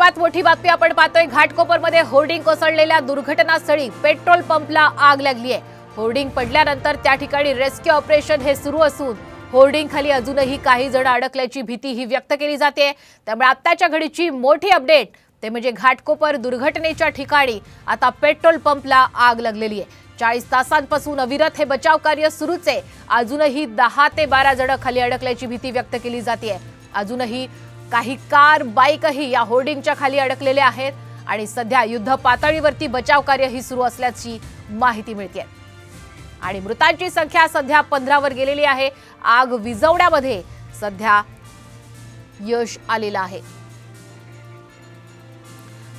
सर्वात मोठी बातमी आपण पाहतोय। घाटकोपरमध्ये होर्डिंग कोसळलेल्या दुर्घटनास्थळी पेट्रोल पंपला आग लागली आहे। होर्डिंग पडल्यानंतर त्या ठिकाणी रेस्क्यू ऑपरेशन हे सुरू असून होर्डिंग खाली अजूनही काही जण अडकल्याची भीती ही व्यक्त केली जाते। त्यामुळे आत्ताच्या घडीची मोठी अपडेट ते म्हणजे घाटकोपर दुर्घटनेच्या ठिकाणी आता पेट्रोल पंपला आग लागलेली आहे। 40 तासांपासून अविरत हे बचाव कार्य सुरूच आहे। अजूनही 10 ते 12 जण खाली अडकल्याची भीती व्यक्त केली जाते। अजूनही काही कार बाईकही या होर्डिंगच्या खाली अडकलेले आहेत आणि सध्या युद्ध पातळीवरती बचाव कार्य ही सुरू असल्याची माहिती मिळते आणि मृतांची संख्या सध्या 15 वर गेलेली आहे। आग विझवण्यामध्ये सध्या यश आलेलं आहे।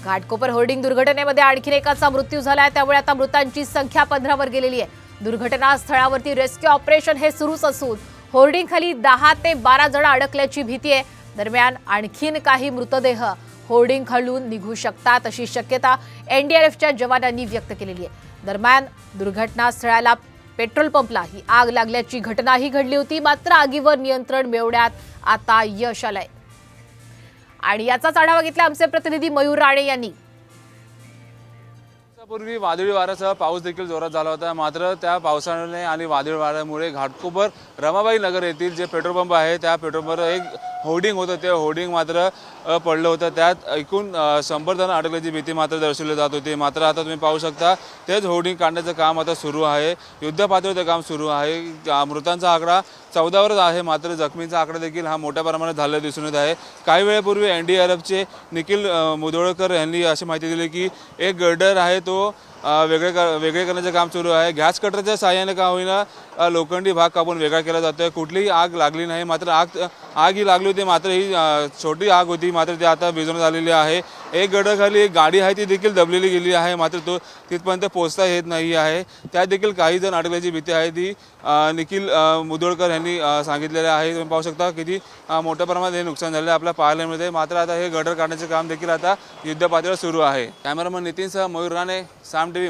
घाटकोपर होर्डिंग दुर्घटनेमध्ये आणखी एकाचा मृत्यू झाला आहे, त्यामुळे आता मृतांची संख्या 15 वर गेलेली आहे। दुर्घटना स्थळावरती रेस्क्यू ऑपरेशन हे सुरूच असून होर्डिंग खाली 10 ते 12 जण अडकल्याची भीती आहे। दरम्यान आणखीन काही मृतदेह होर्डिंग खालून निघू शकतात अशी शक्यता एनडीआरएफच्या जवानांनी व्यक्त केलेली आहे। दरम्यान दुर्घटना स्थळाला पेट्रोल पंपला ही आग लागल्याची घटनाही घडली होती, मात्र आगीवर नियंत्रण मिळवण्यात आता यश आलंय आणि याचाच आढावा घेतला आमचे प्रतिनिधी मयूर राणे यांनी। पूर्वी वादळी वाऱ्यासह पाऊस देखील जोरात झाला होता, मात्र त्या पावसाने आणि वादळी वाऱ्यामुळे घाटकोपर रमाबाई नगर येथील जे पेट्रोल पंप आहे त्या पेट्रोल पंपवर एक होर्डिंग होतं, ते होर्डिंग मात्र पडलं होतं। त्यात एकूण 100 जण अडकल्याची भीती मात्र दर्शवली जात होती। मात्र आता तुम्ही पाहू शकता तेच होर्डिंग काढण्याचं काम आता सुरू आहे। युद्ध पातळीवर काम सुरू आहे। मृतांचा आकडा 14 वर आहे, मात्र जखमींचा आकडा देखील हा मोठ्या प्रमाणात झालेला दिसून येत आहे। काही वेळापूर्वी एनडीआरएफचे निखिल मुदोळकर यांनी अशी माहिती दिली की एक गर्डर आहे तो वेगळे करण्याचे काम सुरू आहे। गॅस कटरच्या सहाय्याने का होईना लोखंडी भाग कापून वेगळा केला जातोय। कुठलीही आग लागली नाही, मात्र आग ही लागली होती, मात्र ही छोटी आग होती, मात्र ती आता विझवण्यात आलेली आहे। एक गडाखाली एक गाडी आहे ती देखील दबलेली गेली आहे, मात्र तो तिथपर्यंत पोहोचता येत नाही आहे। त्यात देखील काही जण अडकल्याची भीती आहे, ती निखिल मुदोळकर यांनी सांगितलेले आहे। तुम्ही पाहू शकता किती मोठ्या प्रमाणात हे नुकसान झाले आपल्या पाहायला मिळते। मात्र आता हे गडर काढण्याचे काम देखील आता युद्ध पातळीवर सुरू आहे। कॅमेरामन नितीनसह मयूर राणे, साम टीव्ही।